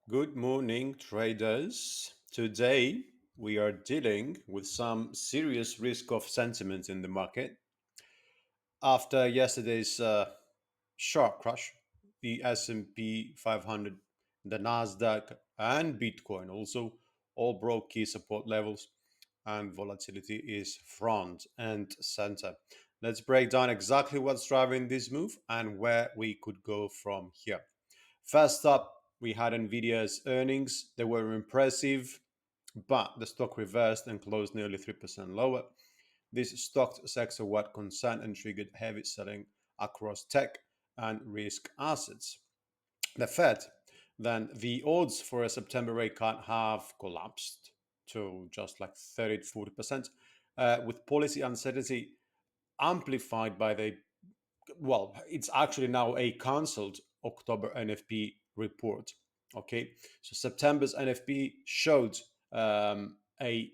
Good morning, traders. Today we are dealing with some serious risk of sentiment in the market. After yesterday's sharp crash, the S&P 500, the Nasdaq, and Bitcoin also all broke key support levels, and volatility is front and center. Let's break down exactly what's driving this move and where we could go from here. First up, we had Nvidia's earnings. They were impressive, but the stock reversed and closed nearly 3% lower. This stock sector what concerned and triggered heavy selling across tech and risk assets. The Fed, then the odds for a September rate cut have collapsed to just like 30 to 40%, with policy uncertainty amplified by it's actually now a cancelled October NFP report. Okay, so September's NFP showed a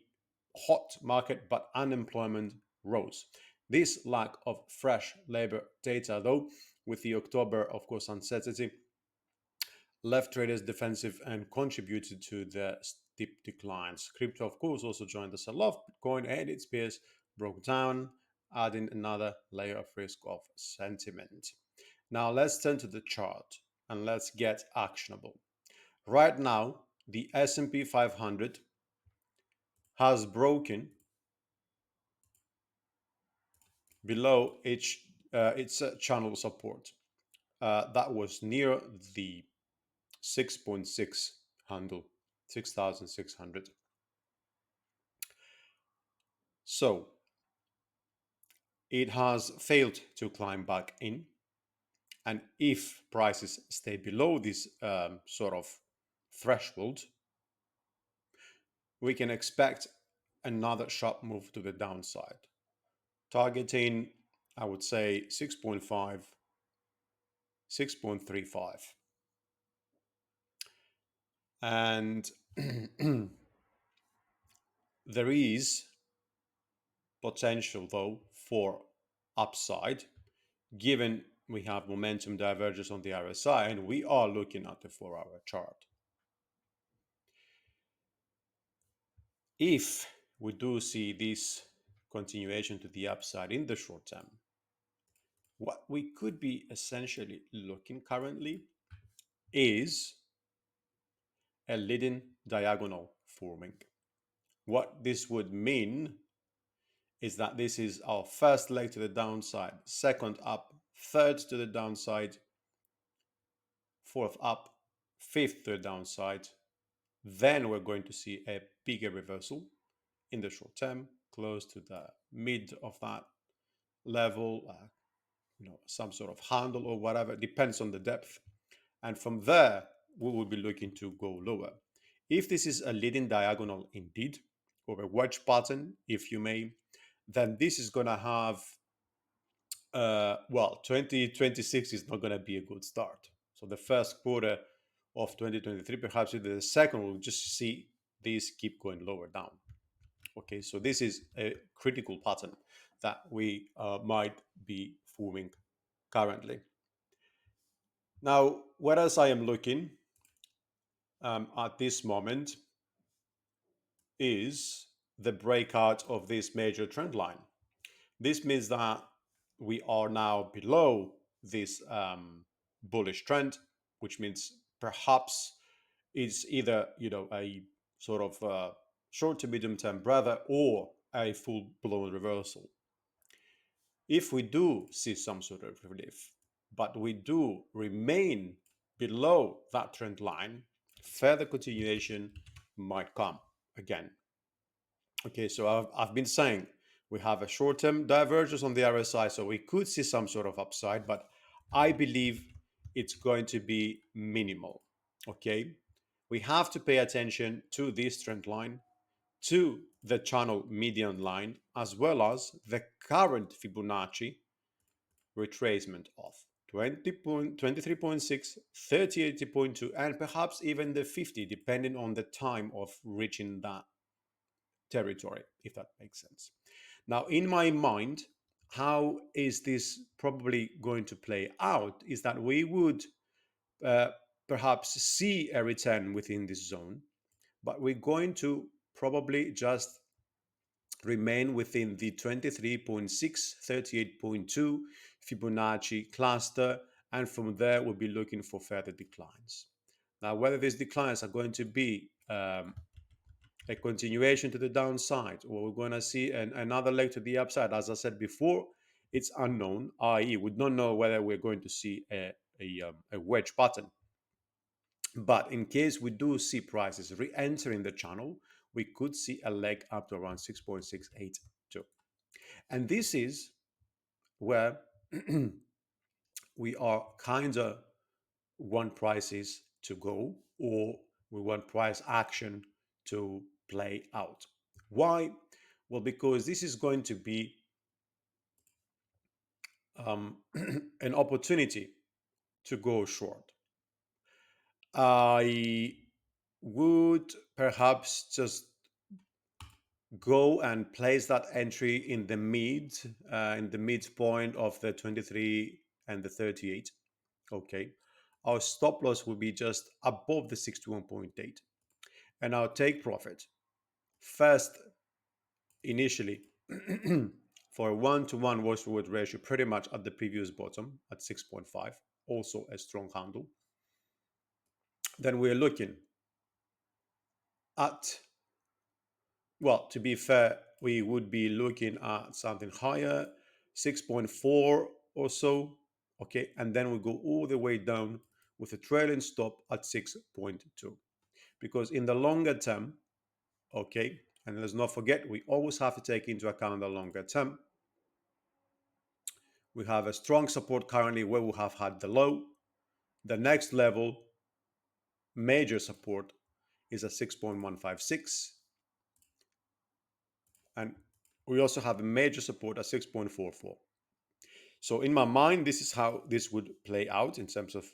hot market, but unemployment rose. This lack of fresh labor data, though, with the October, of course, uncertainty, left traders defensive and contributed to the steep declines. Crypto, of course, also joined the sell-off. Bitcoin and its peers broke down, adding another layer of risk of sentiment. Now let's turn to the chart and let's get actionable. Right now, the S&P 500 has broken below its channel support. That was near the 6.6 handle, 6,600. So it has failed to climb back in. And if prices stay below this sort of threshold, we can expect another sharp move to the downside, targeting, I would say, 6.5, 6.35. And there is potential, though, for upside, given we have momentum divergence on the RSI and we are looking at the 4-hour chart. If we do see this continuation to the upside in the short term, what we could be essentially looking currently is a leading diagonal forming. What this would mean is that this is our first leg to the downside, second up, third to the downside, fourth up, fifth to the downside. Then we're going to see a bigger reversal in the short term, close to the mid of that level, some sort of handle or whatever. It depends on the depth. And from there, we will be looking to go lower. If this is a leading diagonal indeed, or a wedge pattern, if you may, then this is going to have, 2026 is not going to be a good start. So the first quarter of 2023, perhaps even the second, we'll just see these keep going lower down. Okay, so this is a critical pattern that we might be forming currently. Now, whereas I am looking at this moment is the breakout of this major trend line. This means that we are now below this bullish trend, which means perhaps it's either a sort of short to medium term breather or a full blown reversal. If we do see some sort of relief, but we do remain below that trend line, further continuation might come again. Okay, so I've been saying we have a short-term divergence on the RSI, so we could see some sort of upside, but I believe it's going to be minimal. Okay, we have to pay attention to this trend line, to the channel median line, as well as the current Fibonacci retracement of 23.6, 30.2, and perhaps even the 50, depending on the time of reaching that territory, if that makes sense. Now, in my mind, how is this probably going to play out is that we would perhaps see a return within this zone, but we're going to probably just remain within the 23.6, 38.2 Fibonacci cluster, and from there we'll be looking for further declines. Now, whether these declines are going to be a continuation to the downside or we're going to see another leg to the upside, as I said before, it's unknown, i.e., we don't know whether we're going to see a wedge pattern. But in case we do see prices re-entering the channel, we could see a leg up to around 6.682. And this is where we are kind of want prices to go, or we want price action to play out. Why? Well, because this is going to be an opportunity to go short. I would perhaps just go and place that entry in the midpoint of the 23 and the 38. Okay, our stop loss will be just above the 61.8, and our take profit first initially for a 1-to-1 watch forward ratio pretty much at the previous bottom at 6.5, also a strong handle. Then we're looking at, well, to be fair, we would be looking at something higher, 6.4 or so, okay, and then we go all the way down with a trailing stop at 6.2. Because in the longer term, okay, and let's not forget, we always have to take into account the longer term. We have a strong support currently where we have had the low. The next level, major support, is at 6.156. And we also have a major support at 6.44. So in my mind, this is how this would play out in terms of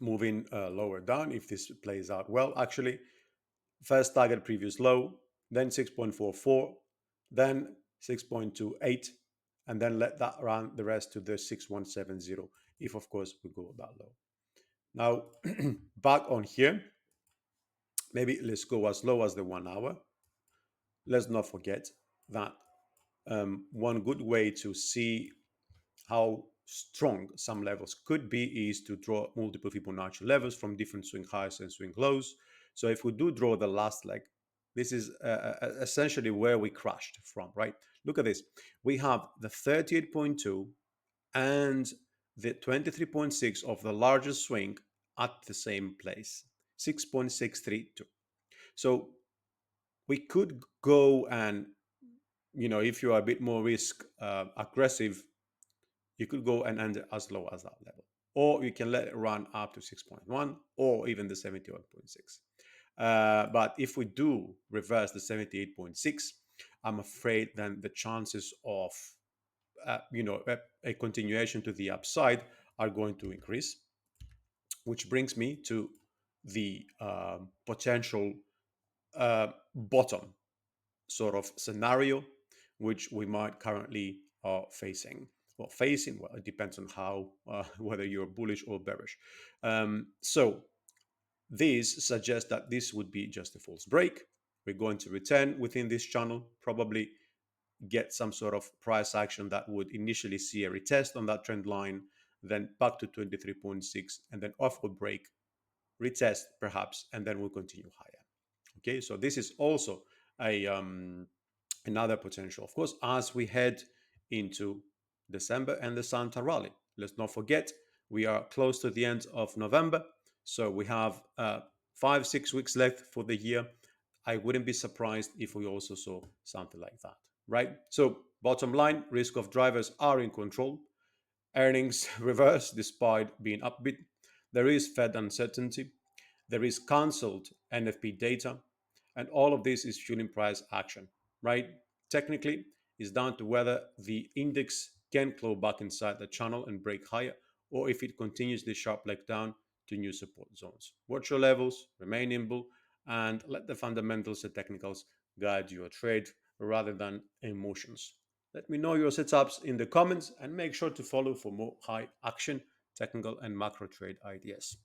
moving lower down if this plays out well. Actually, first target previous low, then 6.44, then 6.28, and then let that run the rest to the 6170 if, of course, we go that low. Now, back on here, maybe let's go as low as the 1 hour. Let's not forget that one good way to see how strong some levels could be is to draw multiple Fibonacci levels from different swing highs and swing lows. So if we do draw the last leg, this is essentially where we crashed from, right? Look at this. We have the 38.2 and the 23.6 of the largest swing at the same place, 6.632. So we could go and, if you are a bit more risk aggressive, you could go and end it as low as that level. Or you can let it run up to 6.1 or even the 71.6. But if we do reverse the 78.6, I'm afraid then the chances of a continuation to the upside are going to increase, which brings me to the potential bottom sort of scenario, which we might currently are facing. Well, it depends on how, whether you're bullish or bearish. So this suggests that this would be just a false break. We're going to return within this channel, probably get some sort of price action that would initially see a retest on that trend line, then back to 23.6, and then upward break, retest perhaps, and then we'll continue higher. Okay, so this is also a another potential. Of course, as we head into December and the Santa rally, let's not forget we are close to the end of November, so we have 5-6 weeks left for the year. I wouldn't be surprised if we also saw something like that, right? So bottom line, risk of drivers are in control. Earnings reverse despite being upbeat. There is Fed uncertainty. There is cancelled NFP data. And all of this is fueling price action, right? Technically, it's down to whether the index can claw back inside the channel and break higher, or if it continues this sharp leg down to new support zones. Watch your levels, remain nimble, and let the fundamentals and technicals guide your trade rather than emotions. Let me know your setups in the comments and make sure to follow for more high action technical and macro trade ideas.